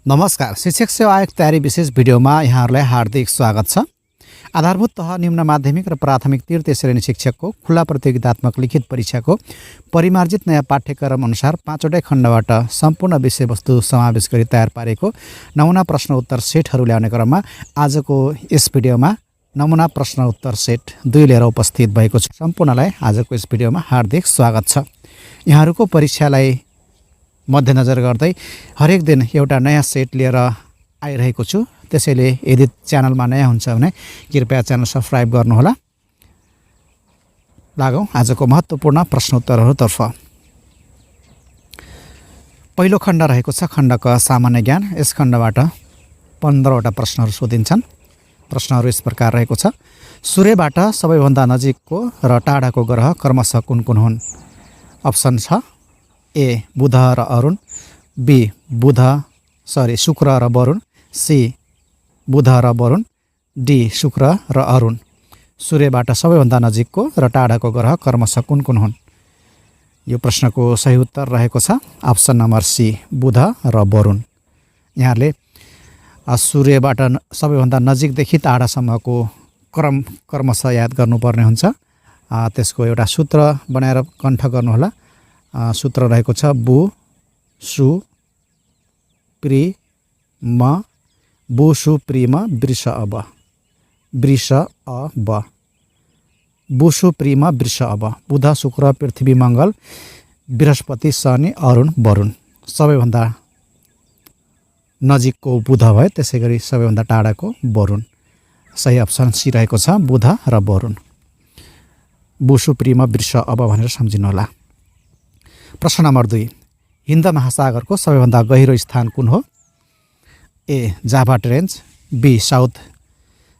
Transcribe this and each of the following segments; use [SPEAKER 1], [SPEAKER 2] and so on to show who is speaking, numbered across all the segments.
[SPEAKER 1] नमस्कार। शिक्षक सेवा आयोग तयारी विशेष भिडियोमा यहाँहरूलाई हार्दिक स्वागत छ। आधारभूत तह निम्न माध्यमिक र प्राथमिक तृतीय श्रेणी शिक्षकको खुला प्रतियोगितात्मक लिखित परीक्षाको परिमार्जित नयाँ पाठ्यक्रम अनुसार 5वटै खण्डबाट सम्पूर्ण विषयवस्तु समावेश गरी तयार पारेको नमुना प्रश्न उत्तर सेटहरू ल्याउने क्रममा आजको यस भिडियोमा नमुना प्रश्न उत्तर सेट 2 लिएर उपस्थित भएको छु। सम्पूर्णलाई आजको यस भिडियोमा हार्दिक स्वागत छ। यहाँहरूको परीक्षालाई मध्यनजर गर्दै हरेक दिन एउटा नयाँ सेट लिएर आइरहेको छु। त्यसैले यदि च्यानलमा नयाँ हुन्छ भने कृपया च्यानल सब्स्क्राइब गर्नुहोला। लागौँ आजको महत्त्वपूर्ण प्रश्नोत्तरहरूतर्फ। पहिलो खण्ड रहेको छ खण्ड क सामान्य ज्ञान। यस खण्डबाट 15वटा प्रश्नहरू सोधिन्छन्। प्रश्नहरू यस प्रकार रहेको छ। सूर्यबाट सबैभन्दा नजिकको र टाढाको ग्रह क्रमशः कुन कुन हुन्? अप्सन छ ए बुध र अरुण, बी शुक्र र वरुण, सी बुध र वरुण, डी शुक्र र अरुण। सूर्यबाट सबैभन्दा नजिकको र टाढाको ग्रह क्रमशः कुन कुन हुन्? यो प्रश्नको सही उत्तर रहेको छ अप्सन नम्बर सी बुध र वरुण। यहाँले सूर्यबाट सबैभन्दा नजिकदेखि टाढासम्मको क्रमशः याद गर्नुपर्ने हुन्छ। त्यसको एउटा सूत्र बनाएर कण्ठ गर्नुहोला। सूत्र रहेको छ बु सु प्रि म बु सु प्रि म वृष अब बु सु प्रि म वृष अब। बुध शुक्र पृथ्वी मङ्गल बृहस्पति शनि अरुण वरुण। सबैभन्दा नजिकको बुध भयो, त्यसै गरी सबैभन्दा टाढाको वरुण। सही अप्सन सी रहेको छ बुध र वरुण। बु सु प्रि म वृष अब भनेर सम्झिनुहोला। प्रश्न नम्बर 2। हिन्द महासागरको सबैभन्दा गहिरो स्थान कुन हो? A Java trench, B South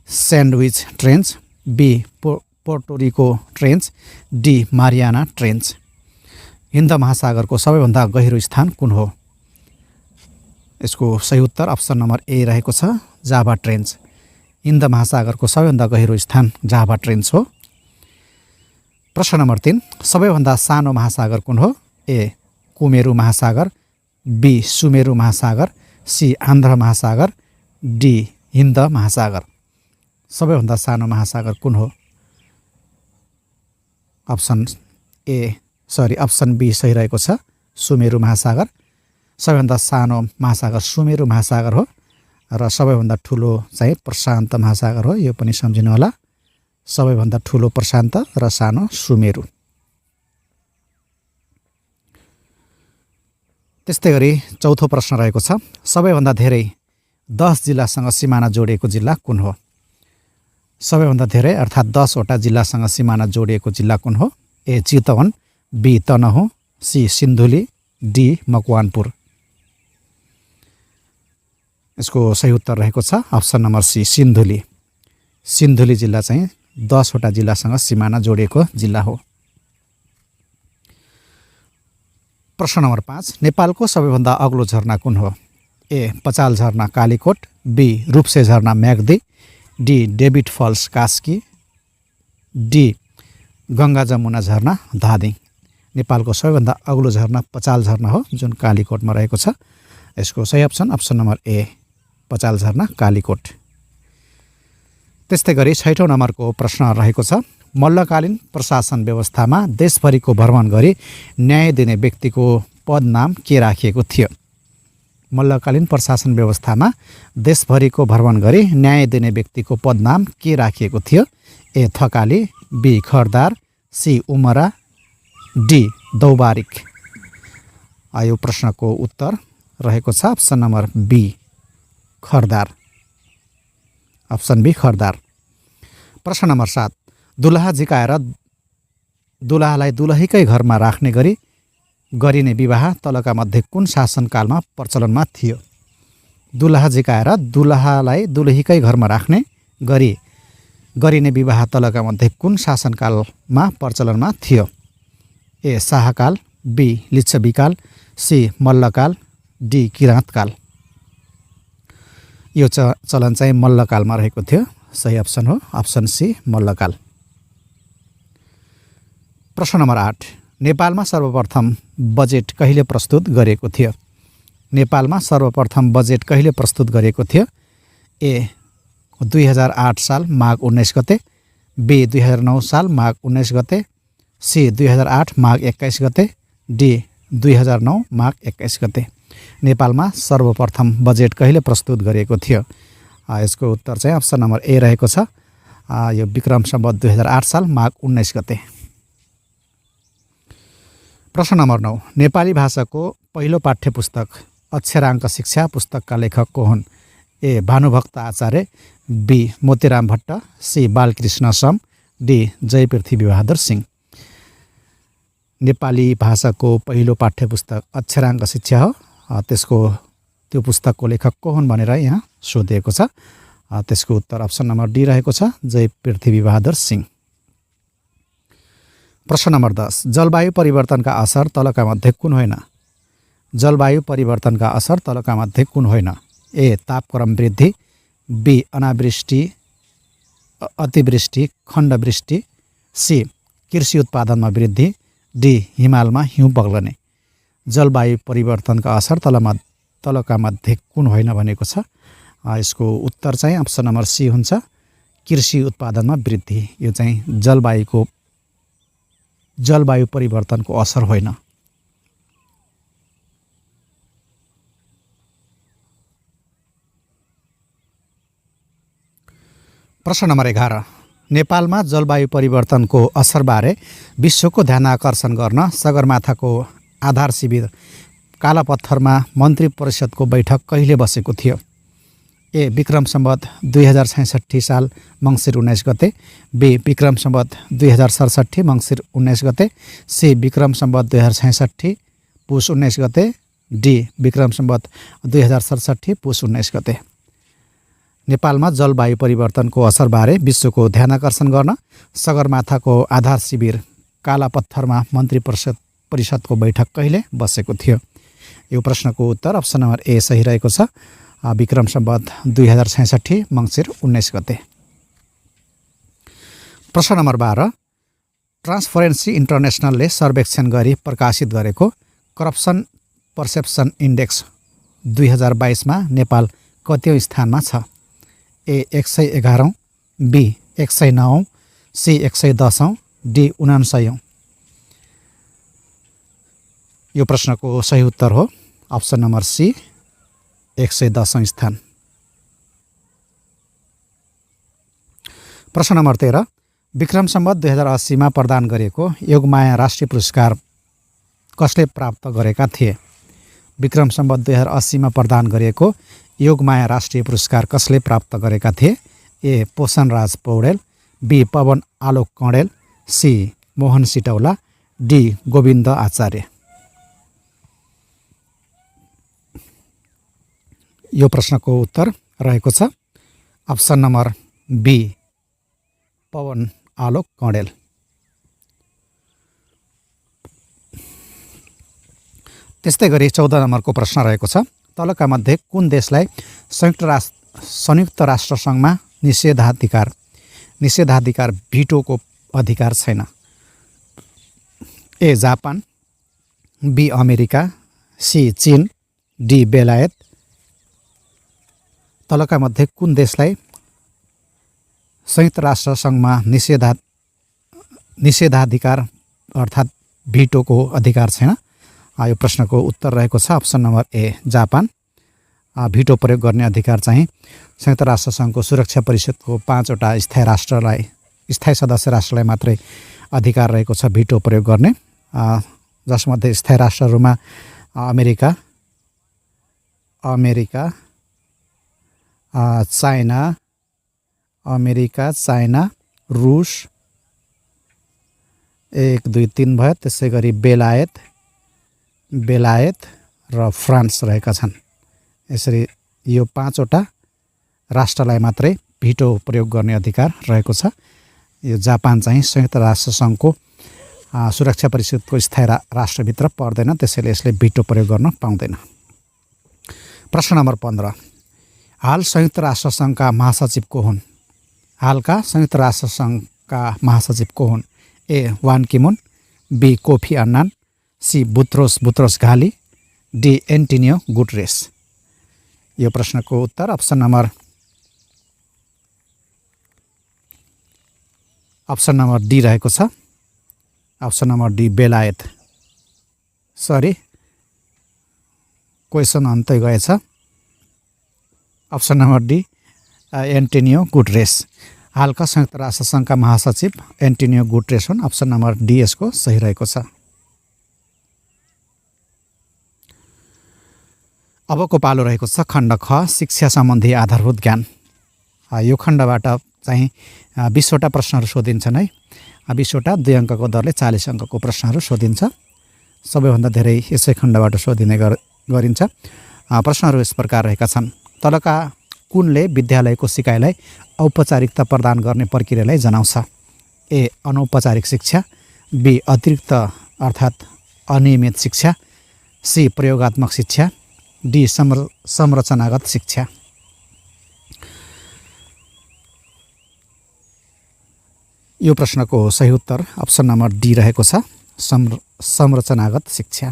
[SPEAKER 1] Sandwich trench, B Puerto Rico trench, D Mariana trench. हिन्द महासागरको सबैभन्दा गहिरो स्थान कुन हो? यसको सही उत्तर अप्सन नम्बर ए रहेको छ जाभा ट्रेन्च। हिन्द महासागरको सबैभन्दा गहिरो स्थान जाभा ट्रेन्च हो। प्रश्न नम्बर 3। सबैभन्दा सानो महासागर कुन हो? ए कुमेरु महासागर, बी सुमेरु महासागर, सी आन्ध्र महासागर, डी हिन्द महासागर। सबैभन्दा सानो महासागर कुन हो? अप्सन बी सही रहेको छ सुमेरु महासागर। सबैभन्दा सानो महासागर सुमेरु महासागर हो र सबैभन्दा ठुलो चाहिँ प्रशान्त महासागर हो। यो पनि सम्झिनु होला। सबैभन्दा ठुलो प्रशान्त र सानो सुमेरु। त्यस्तै गरी चौथो प्रश्न रहेको छ। सबैभन्दा धेरै 10 जिल्लासँग सिमाना जोडिएको जिल्ला कुन हो? सबैभन्दा धेरै अर्थात् 10वटा जिल्लासँग सिमाना जोडिएको जिल्ला कुन हो? A Chitwan, B Tanahun, C Sindhuli, D Makwanpur. यसको सही उत्तर रहेको छ option number C Sindhuli. Sindhuli जिल्ला चाहिँ 10वटा जिल्लासँग सिमाना जोडिएको जिल्ला हो। प्रश्न नम्बर 5। नेपालको सबैभन्दा अग्लो झरना कुन हो? ए पचाल झरना कालीकोट, बी रूपसे झरना Myagdi, D David falls Kaski, D Ganga Jamuna झरना धादिङ। नेपालको सबैभन्दा अग्लो झरना पचाल झरना हो जुन कालीकोटमा रहेको छ। यसको सही अप्सन नम्बर ए पचाल झरना कालीकोट। त्यस्तै गरी 6औं नम्बरको प्रश्न रहेको छ। मल्लकालीन प्रशासन व्यवस्थामा देशभरिको भ्रमण गरी न्याय दिने व्यक्तिको पद नाम के राखिएको थियो? मल्लकालीन प्रशासन व्यवस्थामा देशभरिको भ्रमण गरी न्याय दिने व्यक्तिको पद नाम के राखिएको थियो? ए थकाली, बी खरदार, सी उमरा, डी दौबारिक। यो प्रश्नको उत्तर रहेको छ अप्सन नम्बर बी खरदार। अप्सन बी खरदार। प्रश्न नम्बर 7। दुलहा झिकाएर दुलहालाई दुलहीकै घरमा राख्ने गरी गरिने विवाह तलका मध्ये कुन शासनकालमा प्रचलनमा थियो? दुलहा झिकाएर दुलहालाई दुलहीकै घरमा राख्ने गरी गरिने विवाह तलका मध्ये कुन शासनकालमा प्रचलनमा थियो? ए शाहकाल, बी लिच्छवीकाल, सी मल्लकाल, डी किराँतकाल। यो चलन चाहिँ मल्लकालमा रहेको थियो। सही अप्सन हो अप्सन सी मल्लकाल। प्रश्न नम्बर 8। नेपालमा सर्वप्रथम बजेट कहिले प्रस्तुत गरेको थियो? नेपालमा सर्वप्रथम बजेट कहिले प्रस्तुत गरिएको थियो? ए 2008 साल माघ 19 गते, बी 2009 साल माघ 19 गते, सी 2008 माघ 21 गते, डी 2009 माघ 21 गते। नेपालमा सर्वप्रथम बजेट कहिले प्रस्तुत गरिएको थियो? यसको उत्तर चाहिँ अप्सन नम्बर ए रहेको छ। यो विक्रम सम्वत 2008 साल माघ 19 गते। प्रश्न नम्बर 9, नेपाली भाषाको पहिलो पाठ्यपुस्तक अक्षराङ्क शिक्षा पुस्तकका लेखक को हुन्? A Bhanubhakta Acharya, B Motiram Bhatta, C Balkrishna Sama, D Jayaprithvi Bahadur Singh. Nepali भाषाको पहिलो पाठ्यपुस्तक अक्षराङ्क शिक्षा हो। त्यो पुस्तकको लेखक को हुन् भनेर यहाँ सोधिएको छ। त्यसको उत्तर अप्सन नम्बर डी रहेको छ, जयपृथ्वीबहादुर सिंह। प्रश्न नम्बर 10, जलवायु परिवर्तनका असर तलका मध्ये कुन होइन? जलवायु परिवर्तनका असर तलका मध्ये कुन होइन? ए तापक्रम वृद्धि, बी अनावृष्टि अतिवृष्टि खण्डवृष्टि, सी कृषि उत्पादनमा वृद्धि, डी हिमालमा हिउँ पग्लने। जलवायु परिवर्तनका असर तलका मध्ये कुन होइन भनेको छ। यसको उत्तर चाहिँ अप्सन नम्बर सी हुन्छ, कृषि उत्पादनमा वृद्धि। यो चाहिँ जलवायु परिवर्तनको असर होइन। प्रश्न नम्बर 11, नेपालमा जलवायु परिवर्तनको असरबारे विश्वको ध्यान आकर्षण गर्न सगरमाथाको आधार शिविर कालापत्थरमा मन्त्री परिषदको बैठक कहिले बसेको थियो? ए विक्रम सम्वत 2066 साल मङ्सिर 19 गते, बी विक्रम सम्वत 2067 मङ्सिर 19 गते, सी विक्रम सम्वत 2066 पुस 19 गते, डी विक्रम सम्वत 2067 पुस 19 गते। नेपालमा जलवायु परिवर्तनको असरबारे विश्वको ध्यानाकर्षण गर्न सगरमाथाको आधार शिविर कालापत्थरमा मन्त्री परिषदको बैठक कहिले बसेको थियो? यो प्रश्नको उत्तर अप्सन नम्बर ए सही रहेको छ, विक्रम सम्वत 2066 मङ्सिर 19 गते। प्रश्न नम्बर 12, ट्रान्सपरेन्सी इन्टरनेसनलले सर्वेक्षण गरी प्रकाशित गरेको करप्सन पर्सेप्सन इन्डेक्स 2022मा नेपाल कतिौं स्थानमा छ? ए 111औं, बी 109औं, सी 110औं, डी 99औं। यो प्रश्नको सही उत्तर हो अप्सन नम्बर सी 110औं स्थान। प्रश्न नम्बर 13, विक्रम सम्वत 2080 मा प्रदान गरिएको योगमाया राष्ट्रिय पुरस्कार कसले प्राप्त गरेका थिए? विक्रम सम्वत 2080 मा प्रदान गरिएको योगमाया राष्ट्रिय पुरस्कार कसले प्राप्त गरेका थिए? A Poshanraj Paudel, B Pawan Alok Kandel, C Mohan Sitaula, D Govinda Acharya. यो प्रश्नको उत्तर रहेको छ option number B Pawan Alok Kandel. त्यस्तै गरी 14 नम्बरको प्रश्न रहेको छ, तलका मध्ये कुन देशलाई संयुक्त राष्ट्रसङ्घमा निषेधाधिकार भिटोको अधिकार छैन? A Japan, B America, C China, D बेलायत। तलका मध्ये कुन देशलाई संयुक्त राष्ट्रसङ्घमा निषेधाधिकार अर्थात् भिटोको अधिकार छैन? यो प्रश्नको उत्तर रहेको छ option number A Japan. Veto प्रयोग गर्ने अधिकार चाहिँ संयुक्त राष्ट्रसङ्घको सुरक्षा परिषदको 5 वटा स्थायी सदस्य राष्ट्रलाई मात्रै अधिकार रहेको छ भिटो प्रयोग गर्ने, जसमध्ये स्थायी राष्ट्रहरूमा अमेरिका, चाइना, रुस 1 2 3 भयो, त्यसै गरी बेलायत र फ्रान्स रहेका छन्। यसरी यो 5 वटा राष्ट्रलाई मात्रै भिटो प्रयोग गर्ने अधिकार रहेको छ। यो जापान चाहिँ संयुक्त राष्ट्रसङ्घको सुरक्षा परिषदको स्थायी राष्ट्रभित्र पर्दैन, त्यसैले यसले भिटो प्रयोग गर्न पाउँदैन। प्रश्न नम्बर 15, हाल संयुक्त राष्ट्रसङ्घका महासचिव को हुन्? हालका संयुक्त राष्ट्रसङ्घका महासचिव को हुन्? A Ban Ki Moon, B Kofi Annan, C Boutros Ghali, D Antonio Guterres. यो प्रश्नको उत्तर अप्सन नम्बर डी रहेको छ। अप्सन नम्बर डी बेलायत। सरी, क्वेसन अन्तै गएछ। Option number D Antonio Guterres. हालका संयुक्त राष्ट्र सङ्घका महासचिव एन्टोनियो गुटरेस हुन्। अप्सन नम्बर डी यसको सही रहेको छ। अबको पालो रहेको छ खण्ड ख, शिक्षा सम्बन्धी आधारभूत ज्ञान। यो खण्डबाट चाहिँ 20वटा प्रश्नहरू सोधिन्छन् है। 20वटा 2 अङ्कको दरले 40 अङ्कको प्रश्नहरू सोधिन्छ। सबैभन्दा धेरै यसै खण्डबाट सोधिने गरिन्छ। प्रश्नहरू यस प्रकार रहेका छन्। तलका कुनले विद्यालयको सिकाइलाई औपचारिकता प्रदान गर्ने प्रक्रियालाई जनाउँछ? ए अनौपचारिक शिक्षा, बी अतिरिक्त अर्थात् अनियमित शिक्षा, सी प्रयोगात्मक शिक्षा, डी संरचनागत शिक्षा। यो प्रश्नको सही उत्तर अप्सन नम्बर डी रहेको छ, संरचनागत शिक्षा।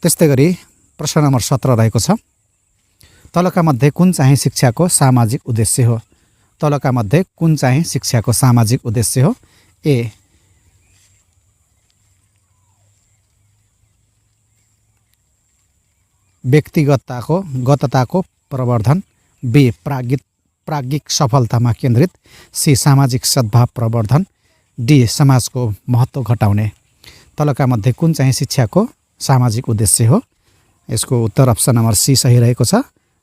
[SPEAKER 1] त्यस्तै गरी प्रश्न नम्बर 17 रहेको छ। तलका मध्ये कुन चाहिँ शिक्षाको सामाजिक उद्देश्य हो? तलका मध्ये कुन चाहिँ शिक्षाको सामाजिक उद्देश्य हो? ए गतताको प्रवर्धन, बी प्राज्ञिक सफलतामा केन्द्रित, सी सामाजिक सद्भाव प्रवर्धन, डी समाजको महत्त्व घटाउने। तलका मध्ये कुन चाहिँ शिक्षाको सामाजिक उद्देश्य हो? यसको उत्तर अप्सन नम्बर सी सही रहेको छ,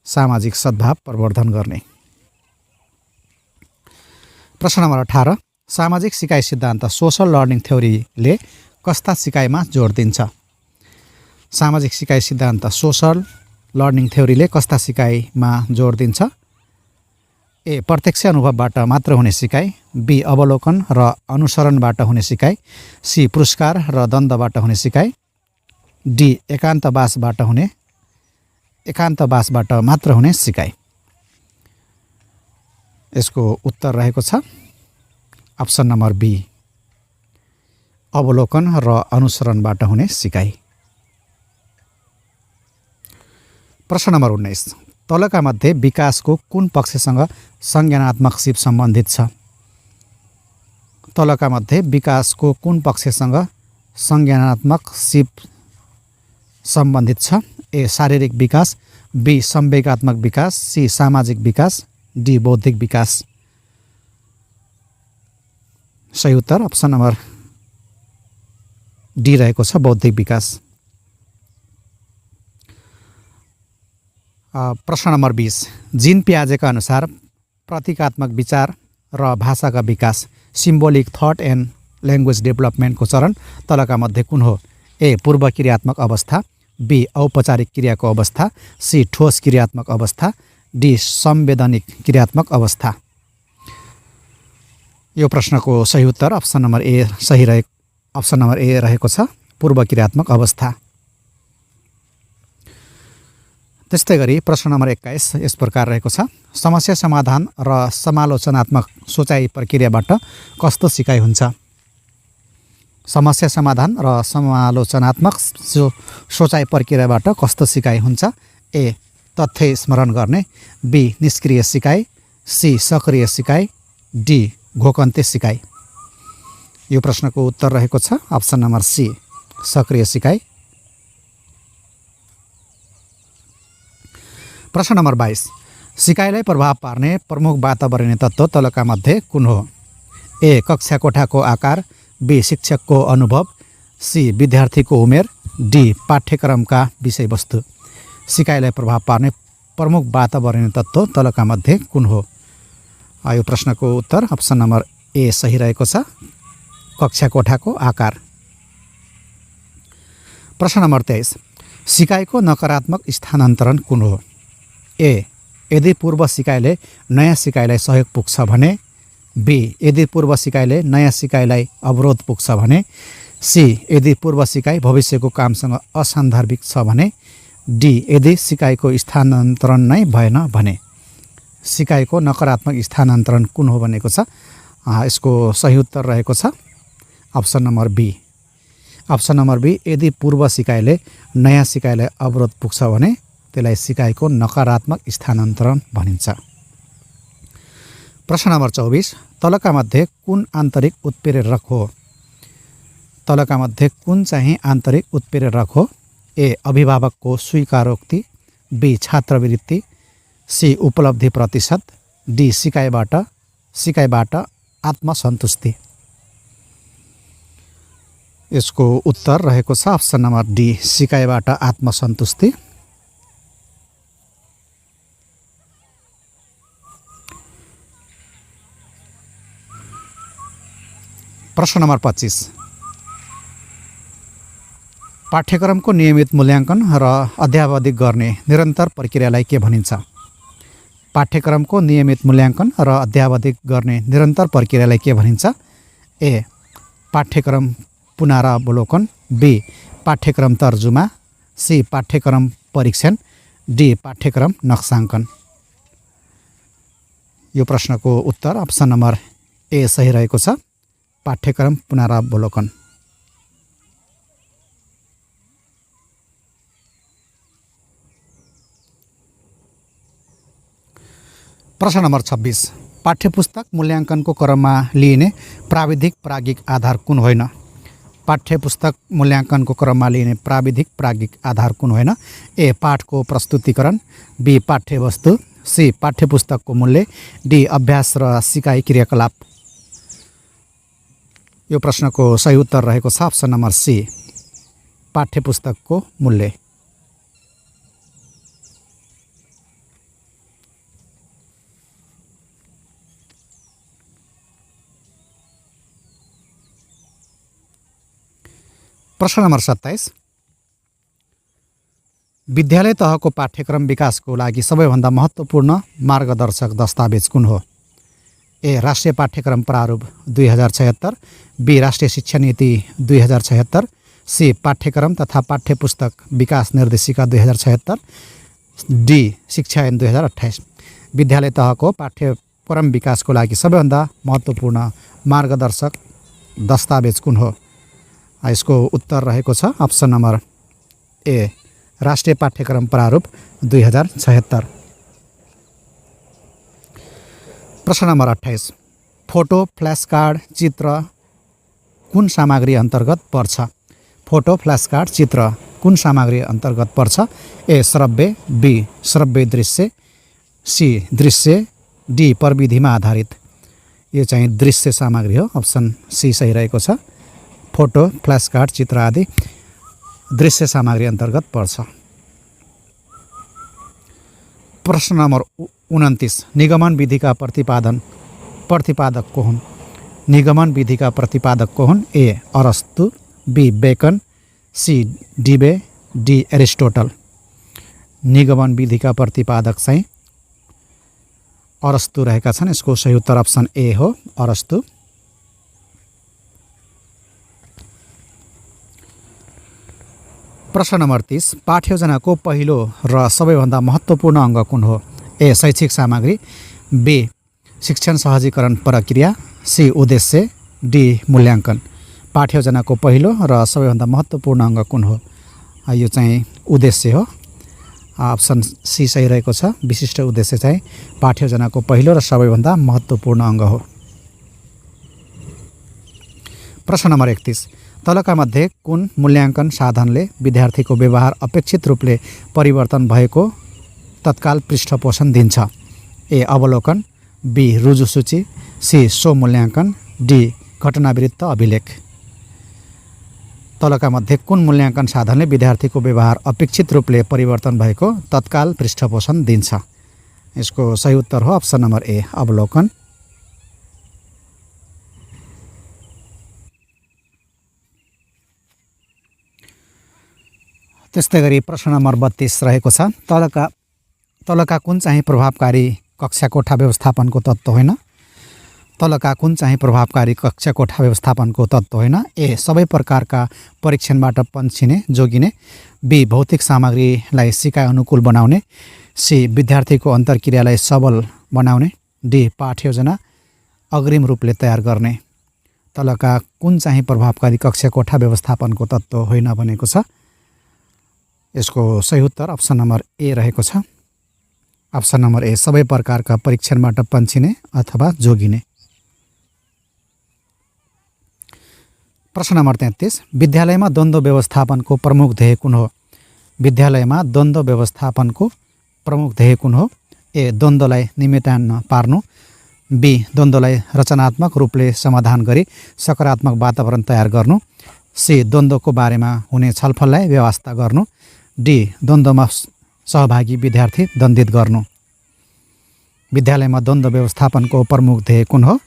[SPEAKER 1] सामाजिक सद्भाव प्रवर्धन गर्ने। प्रश्न नम्बर 18, सामाजिक सिकाइ सिद्धान्त सोशल लर्निङ थ्योरीले कस्ता सिकाइमा जोड दिन्छ? सामाजिक सिकाइ सिद्धान्त सोशल लर्निङ थ्योरीले कस्ता सिकाइमा जोड दिन्छ? ए प्रत्यक्ष अनुभवबाट मात्र हुने सिकाइ, बी अवलोकन र अनुसरणबाट हुने सिकाइ, सी पुरस्कार र द्वन्द्वबाट हुने सिकाइ, डी एकान्तवासबाट मात्र हुने सिकाइ। यसको उत्तर रहेको छ अप्सन नम्बर बी अवलोकन र अनुसरणबाट हुने सिकाइ। प्रश्न नम्बर 19, तलका मध्ये विकासको कुन पक्षसँग संज्ञानात्मक सिप सम्बन्धित छ? तलका मध्ये विकासको कुन पक्षसँग संज्ञानात्मक सिप सम्बन्धित छ? ए शारीरिक विकास, बी संवेगात्मक विकास, सी सामाजिक विकास, डी बौद्धिक विकास। सही उत्तर अप्सन नम्बर डी रहेको छ, बौद्धिक विकास। प्रश्न नम्बर 20, जीन पियाजेका अनुसार प्रतीकात्मक विचार र भाषाका विकास सिम्बोलिक थट एन्ड ल्याङ्ग्वेज डेभलपमेन्टको चरण तलका मध्ये कुन हो? ए पूर्व क्रियात्मक अवस्था, बी औपचारिक क्रियाको अवस्था, सी ठोस क्रियात्मक अवस्था, डी संवेदनिक क्रियात्मक अवस्था। यो प्रश्नको सही उत्तर अप्सन नम्बर ए रहेको छ, पूर्व क्रियात्मक अवस्था। त्यस्तै गरी प्रश्न नम्बर 21 यस प्रकार रहेको छ, समस्या समाधान र समालोचनात्मक सोचाइ प्रक्रियाबाट कस्तो सिकाइ हुन्छ? समस्या समाधान र समालोचनात्मक सोचाइ प्रक्रियाबाट कस्तो सिकाइ हुन्छ? ए तथ्य स्मरण गर्ने, बी निष्क्रिय सिकाइ, सी सक्रिय सिकाइ, डी घोकन्ते सिकाइ। यो प्रश्नको उत्तर रहेको छ अप्सन नम्बर सी सक्रिय सिकाइ। प्रश्न नम्बर 22, सिकाइलाई प्रभाव पार्ने प्रमुख वातावरणीय तत्त्व तलका मध्ये कुन हो? ए कक्षा कोठाको आकार, बी शिक्षकको अनुभव, सी विद्यार्थीको उमेर, डी पाठ्यक्रमका विषयवस्तु। सिकाइलाई प्रभाव पार्ने प्रमुख वातावरणीय तत्त्व तलका मध्ये कुन हो? यो प्रश्नको उत्तर अप्सन नम्बर ए सही रहेको छ, कक्षा कोठाको आकार। प्रश्न नम्बर 23, सिकाइको नकारात्मक स्थानान्तरण कुन हो? ए यदि पूर्व सिकाइले नयाँ सिकाइलाई सहयोग पुग्छ भने, बी यदि पूर्व सिकाइले नयाँ सिकाइलाई अवरोध पुग्छ भने, सी यदि पूर्व सिकाइ भविष्यको कामसँग असन्दर्भिक छ भने, डी यदि सिकाइको स्थानान्तरण नै भएन भने। सिकाइको नकारात्मक स्थानान्तरण कुन हो भनेको छ। यसको सही उत्तर रहेको छ option number B option number B, यदि पूर्व सिकाइले नयाँ सिकाइलाई अवरोध पुग्छ भने त्यसलाई सिकाइको नकारात्मक स्थानान्तरण भनिन्छ। प्रश्न नम्बर 24, तलका मध्ये कुन आन्तरिक उत्प्रेरक हो? तलका मध्ये कुन चाहिँ आन्तरिक उत्प्रेरक हो? ए अभिभावकको स्वीकारोक्ति, बी छात्रवृत्ति, सी उपलब्धि प्रतिशत, डी सिकाइबाट आत्मसन्तुष्टि। यसको उत्तर रहेको छ अप्सन नम्बर डी, सिकाइबाट आत्मसन्तुष्टि। प्रश्न नम्बर 25, पाठ्यक्रमको नियमित मूल्याङ्कन र अध्यावधिक गर्ने निरन्तर प्रक्रियालाई के भनिन्छ? पाठ्यक्रमको नियमित मूल्याङ्कन र अध्यावधिक गर्ने निरन्तर प्रक्रियालाई के भनिन्छ? ए पाठ्यक्रम पुनरावलोकन, बी पाठ्यक्रम तर्जुमा, सी पाठ्यक्रम परीक्षण, डी पाठ्यक्रम नक्साङ्कन। यो प्रश्नको उत्तर अप्सन नम्बर ए सही रहेको छ, पाठ्यक्रम पुनरावलोकन। प्रश्न नम्बर 26, पाठ्यपुस्तक मूल्याङ्कनको क्रममा लिइने प्राविधिक प्राज्ञिक आधार कुन होइन? पाठ्यपुस्तक मूल्याङ्कनको क्रममा लिइने प्राविधिक प्राज्ञिक आधार कुन होइन? ए पाठको प्रस्तुतिकरण, बी पाठ्यवस्तु, सी पाठ्यपुस्तकको मूल्य, डी अभ्यास र सिकाइ क्रियाकलाप। यो प्रश्नको सही उत्तर रहेको छ अप्सन नम्बर सी, पाठ्यपुस्तकको मूल्य। प्रश्न नम्बर 27, विद्यालय तहको पाठ्यक्रम विकासको लागि सबैभन्दा महत्त्वपूर्ण मार्गदर्शक दस्तावेज कुन हो? ए राष्ट्रिय पाठ्यक्रम प्रारूप 2076, बी राष्ट्रिय शिक्षा नीति 2076, सी पाठ्यक्रम तथा पाठ्यपुस्तक विकास निर्देशिका 2076, डी शिक्षा ऐन 2028। विद्यालय तहको पाठ्यक्रम विकासको लागि सबैभन्दा महत्त्वपूर्ण मार्गदर्शक दस्तावेज कुन हो? यसको उत्तर रहेको छ अप्सन नम्बर ए, राष्ट्रिय पाठ्यक्रम प्रारूप 2076। प्रश्न नम्बर 28, फोटो, फ्ल्यास कार्ड, चित्र कुन सामग्री अन्तर्गत पर्छ? फोटो, फ्ल्यास कार्ड, चित्र कुन सामग्री अन्तर्गत पर्छ? ए श्रव्य, बी श्रव्य दृश्य, सी दृश्य, डी प्रविधिमा आधारित। यो चाहिँ दृश्य सामग्री हो, अप्सन सी सही रहेको छ। फोटो, फ्ल्यास कार्ड, चित्र आदि दृश्य सामग्री अन्तर्गत पर्छ। प्रश्न नम्बर 29, निगमन विधिका प्रतिपादक को हुन्? निगमन विधिका प्रतिपादक को हुन्? ए अरस्तु, बी बेकन, सी डिबे, डी एरिस्टोटल। निगमन विधिका प्रतिपादक चाहिँ अरस्तु रहेका छन्। यसको सही उत्तर अप्सन ए हो, अरस्तु। प्रश्न नम्बर 30, पाठ्ययोजनाको पहिलो र सबैभन्दा महत्त्वपूर्ण अङ्ग कुन हो? ए शैक्षिक सामग्री, बी शिक्षण सहजीकरण प्रक्रिया, सी उद्देश्य, डी मूल्याङ्कन। पाठ्ययोजनाको पहिलो र सबैभन्दा महत्त्वपूर्ण अङ्ग कुन हो? यो चाहिँ उद्देश्य हो, अप्सन सी सही रहेको छ। विशिष्ट उद्देश्य चाहिँ पाठ्ययोजनाको पहिलो र सबैभन्दा महत्त्वपूर्ण अङ्ग हो। प्रश्न नम्बर 31, तलका मध्ये कुन मूल्याङ्कन साधनले विद्यार्थीको व्यवहार अपेक्षित रूपले परिवर्तन भएको तत्काल पृष्ठपोषण दिन्छ? ए अवलोकन, बी रुजु सूची, सी स्वमूल्याङ्कन, डी घटनावृत्त अभिलेख। तलका मध्ये कुन मूल्याङ्कन साधनले विद्यार्थीको व्यवहार अपेक्षित रूपले परिवर्तन भएको तत्काल पृष्ठपोषण दिन्छ? यसको सही उत्तर हो अप्सन नम्बर ए, अवलोकन। त्यस्तै गरी प्रश्न नम्बर 32 रहेको छ, तलका कुन चाहिँ प्रभावकारी कक्षा कोठा व्यवस्थापनको तत्त्व होइन? तलका कुन चाहिँ प्रभावकारी कक्षा कोठा व्यवस्थापनको तत्त्व होइन? ए सबै प्रकारका परीक्षणबाट पन्छिने जोगिने, बी भौतिक सामग्रीलाई सिकाइ अनुकूल बनाउने, सी विद्यार्थीको अन्तर्क्रियालाई सबल बनाउने, डी पाठ्ययोजना अग्रिम रूपले तयार गर्ने। तलका कुन चाहिँ प्रभावकारी कक्षा कोठा व्यवस्थापनको तत्त्व होइन भनेको छ। यसको सही उत्तर अप्सन नम्बर ए रहेको छ। अप्सन नम्बर ए सबै प्रकारका परीक्षणबाट पन्छिने अथवा जोगिने। प्रश्न नम्बर 33 विद्यालयमा द्वन्द्व व्यवस्थापनको प्रमुख ध्येय कुन हो? विद्यालयमा द्वन्द्व व्यवस्थापनको प्रमुख ध्येय कुन हो? ए द्वन्द्वलाई निमेटान्न पार्नु, बी द्वन्द्वलाई रचनात्मक रूपले समाधान गरी सकारात्मक वातावरण तयार गर्नु, सी द्वन्द्वको बारेमा हुने छलफललाई व्यवस्था गर्नु, डी द्वन्द्वमा सहभागी विद्यार्थी दण्डित गर्नु। विद्यालयमा द्वन्द्व व्यवस्थापनको प्रमुख ध्येय कुन हो?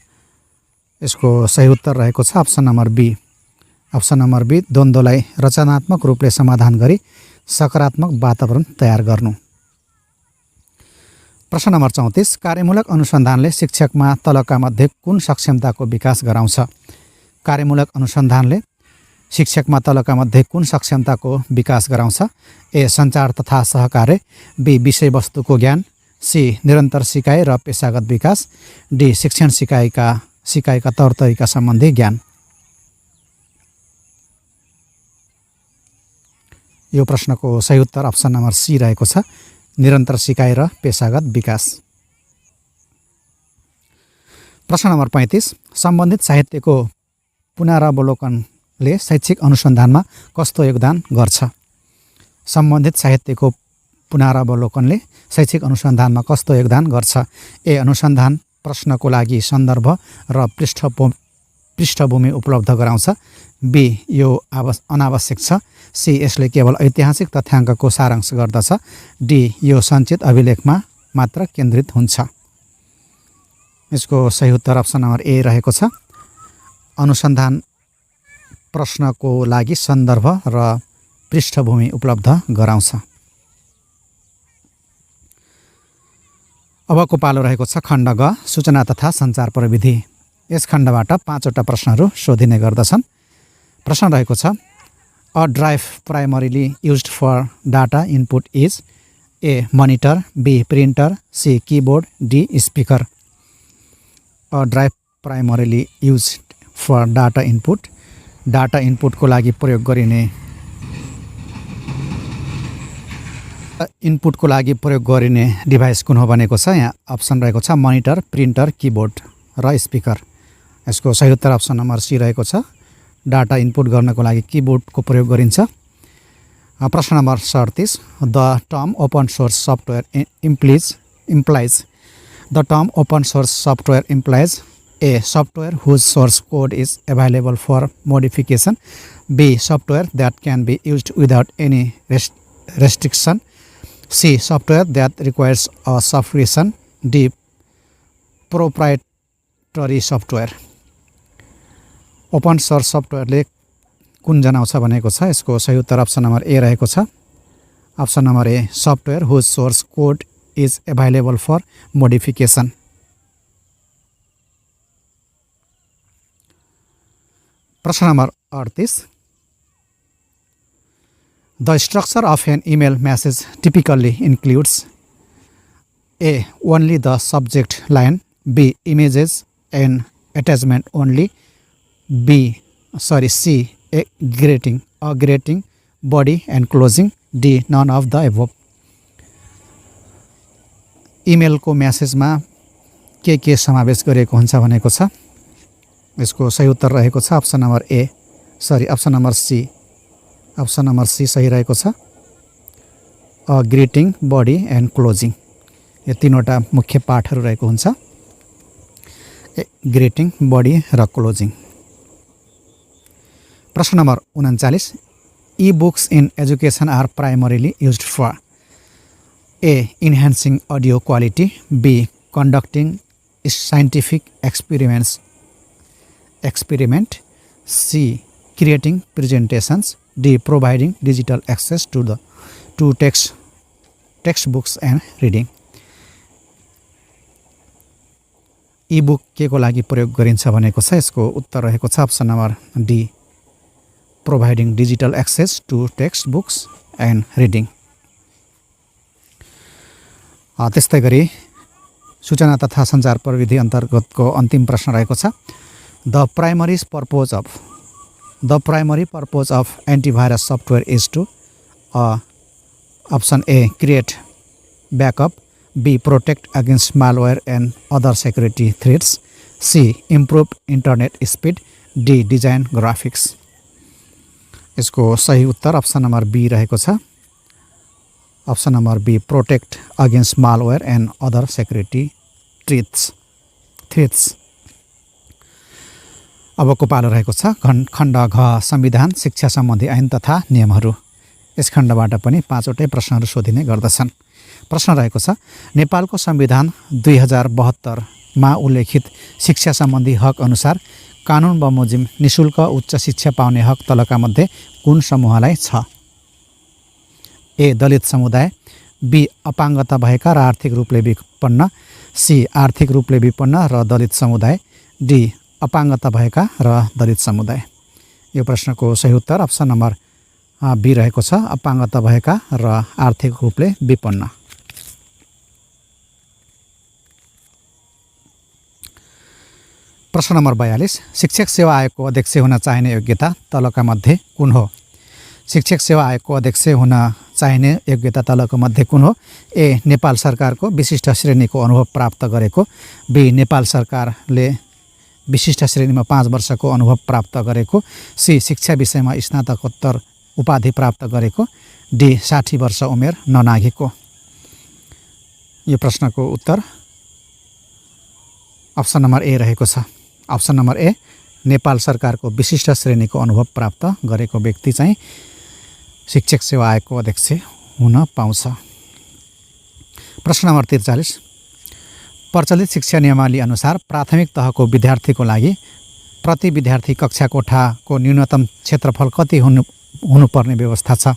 [SPEAKER 1] यसको सही उत्तर रहेको छ option number B. Option number B द्वन्द्वलाई रचनात्मक रूपले समाधान गरी सकारात्मक वातावरण तयार गर्नु। प्रश्न नम्बर 34 कार्यमूलक अनुसन्धानले शिक्षकमा तलका मध्ये कुन सक्षमताको विकास गराउँछ? कार्यमूलक अनुसन्धानले शिक्षकमा तलका मध्ये कुन सक्षमताको विकास गराउँछ? ए सञ्चार तथा सहकार्य, बी विषयवस्तुको ज्ञान, सी निरन्तर सिकाइ र पेशागत विकास, डी शिक्षण सिकाइका तौर तरिका सम्बन्धी ज्ञान। यो प्रश्नको सही उत्तर अप्सन नम्बर सी रहेको छ, निरन्तर सिकाइ र पेशागत विकास। प्रश्न नम्बर 35 सम्बन्धित साहित्यको पुनरावलोकनले शैक्षिक अनुसन्धानमा कस्तो योगदान गर्छ? सम्बन्धित साहित्यको पुनरावलोकनले शैक्षिक अनुसन्धानमा कस्तो योगदान गर्छ? ए अनुसन्धान प्रश्नको लागि सन्दर्भ र पृष्ठभूमि उपलब्ध गराउँछ, बी यो अनावश्यक छ, सी यसले केवल ऐतिहासिक तथ्याङ्कको सारांश गर्दछ, डी यो सञ्चित अभिलेखमा मात्र केन्द्रित हुन्छ। यसको सही उत्तर अप्सन नम्बर ए रहेको छ। अनुसन्धान प्रश्नको लागि सन्दर्भ र पृष्ठभूमि उपलब्ध गराउँछ। अबको पालो रहेको छ खण्ड ग सूचना तथा सञ्चार प्रविधि। यस खण्डबाट 5वटा प्रश्नहरू सोधिने गर्दछन्। प्रश्न रहेको छ a drive primarily used for data input is A monitor, B printer, C keyboard, D speaker. A drive primarily used for data इनपुटको लागि प्रयोग गरिने डिभाइस कुन हो भनेको छ। यहाँ अप्सन रहेको छ मनिटर, प्रिन्टर, किबोर्ड र स्पिकर। यसको सही उत्तर अप्सन नम्बर सी रहेको छ। डाटा इनपुट गर्नको लागि किबोर्डको प्रयोग गरिन्छ। प्रश्न number 37 the term open source software implies a software whose source code is available for modification, B software that can be used without any restriction, C software that requires a subscription, D proprietary software। Open source सफ्टवेयरले कुन जनाउँछ भनेको छ। यसको सही उत्तर option number A रहेको छ। Option number A software whose source code is available for modification. प्रश्न number 38 The structure of an email message typically includes A. Only the subject line, B. Images and attachment only, C. A greeting, body and closing, D. None of the above। Email को म्यासेजमा के समावेश गरेको हुन्छ भनेको छ। यसको सही उत्तर रहेको छ option number C. Option number C सही रहेको छ। ग्रिटिङ, बडी एन्ड क्लोजिङ, यो तीनवटा मुख्य पाठहरू रहेको हुन्छ। ग्रिटिङ, बडी र क्लोजिङ। प्रश्न नम्बर 39 ebooks in education are primarily used for A enhancing audio quality, B conducting scientific experiment, C creating presentations, D. Providing digital access to textbooks and reading। Ebook के को लागि प्रयोग गरिन्छ भनेको छ। यसको उत्तर रहेको छ option number D providing digital access to text books and reading. त्यस्तै गरी सूचना तथा सञ्चार प्रविधि अन्तर्गतको अन्तिम प्रश्न रहेको छ The primary purpose of antivirus software is to option A, create backup, B, protect against malware and other security threats, C, improve internet speed, D, design graphics. यसको सही उत्तर अप्सन नम्बर बी रहेको छ। Option number B, protect against malware and other security threats. अबको पालो रहेको छ खण्ड घ, संविधान, शिक्षा सम्बन्धी ऐन तथा नियमहरू। यस खण्डबाट पनि 5 वटै प्रश्नहरू सोधिने गर्दछन्। प्रश्न रहेको छ नेपालको संविधान 2072 मा उल्लेखित शिक्षा सम्बन्धी हक अनुसार कानुन बमोजिम निशुल्क उच्च शिक्षा पाउने हक तलका मध्ये कुन समूहलाई छ? ए, दलित समुदाय, बी, अपाङ्गता भएका र आर्थिक रूपले विपन्न, सी, आर्थिक रूपले विपन्न र दलित समुदाय, डी, अपाङ्गता भएका र दलित समुदाय। यो प्रश्नको सही उत्तर अप्सन नम्बर बी रहेको छ, अपाङ्गता भएका र आर्थिक रूपले विपन्न। प्रश्न नम्बर 42, शिक्षक सेवा आयोगको अध्यक्ष हुन चाहिने योग्यता तलका मध्ये कुन हो? शिक्षक सेवा आयोगको अध्यक्ष हुन चाहिने योग्यता तलका मध्ये कुन हो? ए, नेपाल सरकारको विशिष्ट श्रेणीको अनुभव प्राप्त गरेको, बी, नेपाल सरकारले विशिष्ट श्रेणीमा 5 वर्षको अनुभव प्राप्त गरेको, सी, शिक्षा विषयमा स्नातकोत्तर उपाधि प्राप्त गरेको, डी, 60 वर्ष उमेर ननाघेको। यो प्रश्नको उत्तर अप्सन नम्बर ए रहेको छ। अप्सन नम्बर ए, नेपाल सरकारको विशिष्ट श्रेणीको अनुभव प्राप्त गरेको व्यक्ति चाहिँ शिक्षक सेवा आयोगको अध्यक्ष हुन पाउँछ। प्रश्न नम्बर 43, प्रचलित शिक्षा नियमावली अनुसार प्राथमिक तहको विद्यार्थीको लागि प्रति विद्यार्थी कक्षा कोठाको न्यूनतम क्षेत्रफल कति हुनुपर्ने व्यवस्था छ?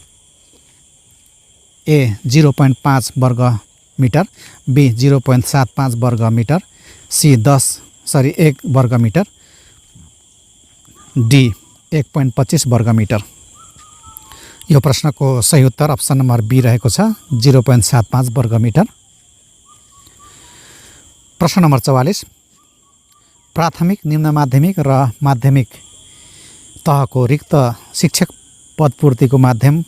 [SPEAKER 1] ए, 0.5 वर्ग मिटर, बी, 0.75 वर्ग मिटर, सी, 1 वर्ग मिटर, डी, 1.25 वर्ग मिटर। यो प्रश्नको सही उत्तर अप्सन नम्बर बी रहेको छ, 0.75 वर्ग मिटर। प्रश्न नम्बर 44, प्राथमिक, निम्न माध्यमिक र माध्यमिक तहको रिक्त शिक्षक पदपूर्तिको माध्यम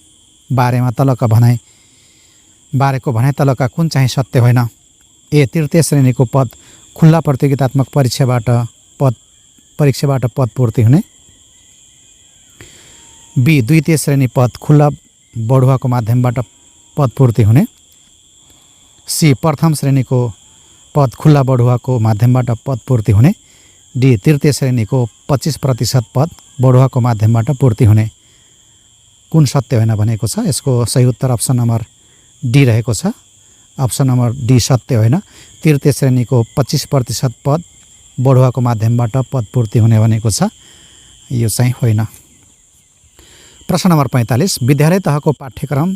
[SPEAKER 1] बारेको भनाइ तलका कुन चाहिँ सत्य होइन? ए, तृतीय श्रेणीको पद खुल्ला प्रतियोगितात्मक परीक्षाबाट पदपूर्ति हुने, बी, द्वितीय श्रेणी पद खुल्ला बढुवाको माध्यमबाट पदपूर्ति हुने, सी, प्रथम श्रेणीको पद खुल्ला बढुवाको माध्यमबाट पदपूर्ति हुने, डी, तृतीय श्रेणीको 25% पद बढुवाको माध्यमबाट पूर्ति हुने। कुन सत्य होइन भनेको छ? यसको सही उत्तर अप्सन नम्बर डी रहेको छ। अप्सन नम्बर डी सत्य होइन। तृतीय श्रेणीको 25% पद बढुवाको माध्यमबाट पदपूर्ति हुने भनेको छ, यो चाहिँ होइन। प्रश्न नम्बर 45, विद्यालय तहको पाठ्यक्रम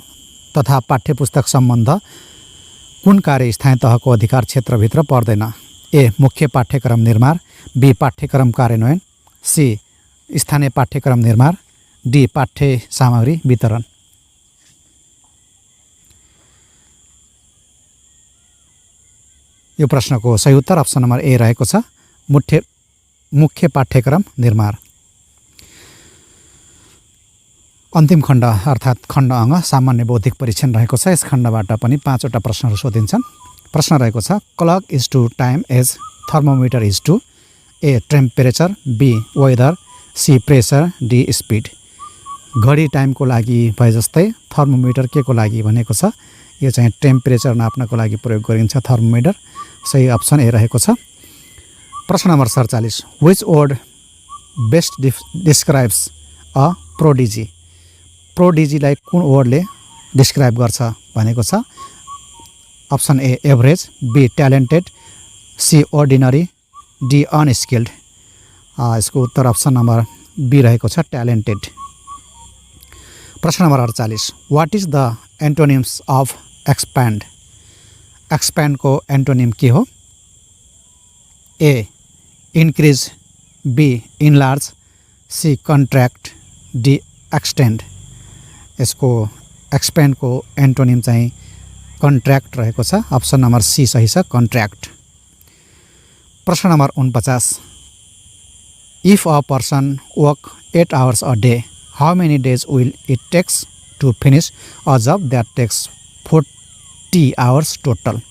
[SPEAKER 1] तथा पाठ्यपुस्तक सम्बन्ध कुन कार्य स्थानीय तहको अधिकार क्षेत्रभित्र पर्दैन? ए, मुख्य पाठ्यक्रम निर्माण, बी, पाठ्यक्रम कार्यान्वयन, सी, स्थानीय पाठ्यक्रम निर्माण, डी, पाठ्य सामग्री वितरण। यो प्रश्नको सही उत्तर अप्सन नम्बर ए रहेको छ, मुख्य पाठ्यक्रम निर्माण। अन्तिम खण्ड अर्थात् खण्ड अङ्ग सामान्य बौद्धिक परीक्षण रहेको छ। यस खण्डबाट पनि 5 वटा प्रश्नहरू सोधिन्छन्। प्रश्न रहेको छ clock is to time as thermometer is to A, temperature, B, weather, C, pressure, D, speed. घडी टाइमको लागि भए जस्तै थर्मोमिटर के को लागि भनेको छ? यो चाहिँ टेम्परेचर नाप्नको लागि प्रयोग गरिन्छ थर्मोमिटर। सही अप्सन ए रहेको छ। प्रश्न नम्बर 47, which word best describes a prodigy? प्रोडिजीलाई कुन वर्डले डिस्क्राइब गर्छ भनेको छ? Option A, average, B, talented, C, ordinary, D, unskilled. यसको उत्तर अप्सन नम्बर बी रहेको छ, ट्यालेन्टेड। प्रश्न नम्बर 48, what is the antonyms of expand? एक्सप्यान्डको एन्टोनिम के हो? A, increase, B, enlarge, C, contract, D, extend. यसको एक्सप्यान्डको एन्टोनिम चाहिँ कन्ट्र्याक्ट रहेको छ। अप्सन नम्बर सी सही छ, कन्ट्र्याक्ट। प्रश्न number 49, if a person work 8 hours a day, how many days will it takes to finish a job that takes 40 hours total?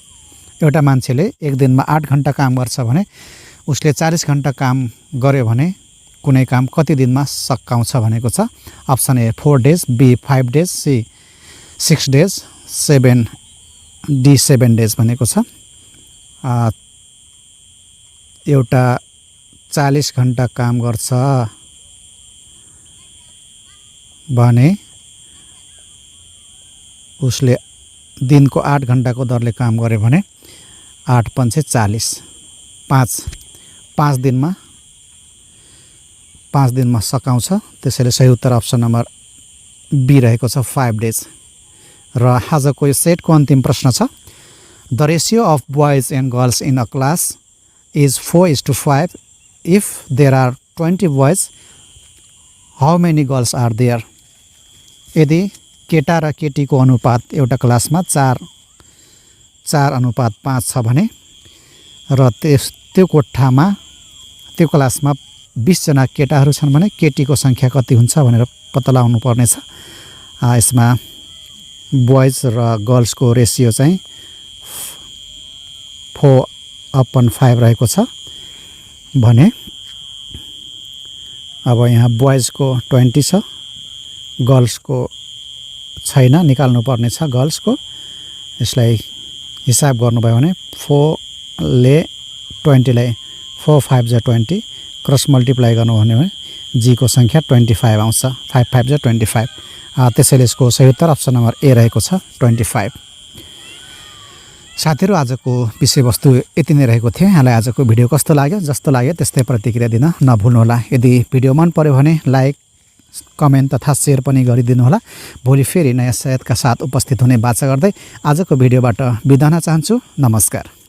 [SPEAKER 1] एउटा मान्छेले एक दिनमा 8 घण्टा काम गर्छ भने उसले 40 घण्टा काम गर्यो भने कुनै काम कति दिनमा सकाउँछ भनेको छ। Option A 4 days, B 5 days, C 6 days, 7 days भनेको छ। एउटा 40 घण्टा काम गर्छ भने उसले दिनको 8 घण्टाको दरले काम गर्यो भने 8 पंचे 40, 5 दिनमा सकाउँछ। त्यसैले सही उत्तर अप्सन नम्बर बी रहेको छ 5 days। र आजको यो सेटको अन्तिम प्रश्न छ, the ratio of boys and girls in a class is 4:5 if there are 20 boys how many girls are there? यदि केटा र केटीको अनुपात एउटा क्लासमा 4:5 छ भने र त्यो कोठामा त्यो क्लासमा 20 जना केटाहरू छन् भने केटीको संख्या कति हुन्छ भनेर पत्ता लगाउनु पर्नेछ। यसमा बोइज र गर्ल्सको रेसियो चाहिँ 4:5 रहेको छ भने अब यहाँ बोइजको 20 छ, गर्ल्सको छैन, निकाल्नु पर्ने छ गर्ल्सको। यसलाई हिसाब गर्नुभयो भने 4 ले 20 लाई 4 5 जा 20 क्रस मल्टिप्लाई गर्नु भने जी को संख्या 25 आउँछ। 5 5 जा 25। त्यसैले यसको सही उत्तर अप्सन नम्बर ए रहेको छ 25। साथीहरु, आजको विषयवस्तु यति नै रहेको थियो। यहाँलाई आजको भिडियो कस्तो लाग्यो? जस्तो लाग्यो त्यस्तै प्रतिक्रिया दिन नभुल्नुहोला। यदि भिडियो मन पर्यो भने लाइक, कमेन्ट तथा शेयर पनि गरिदिनु होला। भोलि फेरि नयाँ सायदका साथ उपस्थित हुने बाचा गर्दै आजको भिडियोबाट बिदा हुन चाहन्छु। नमस्कार।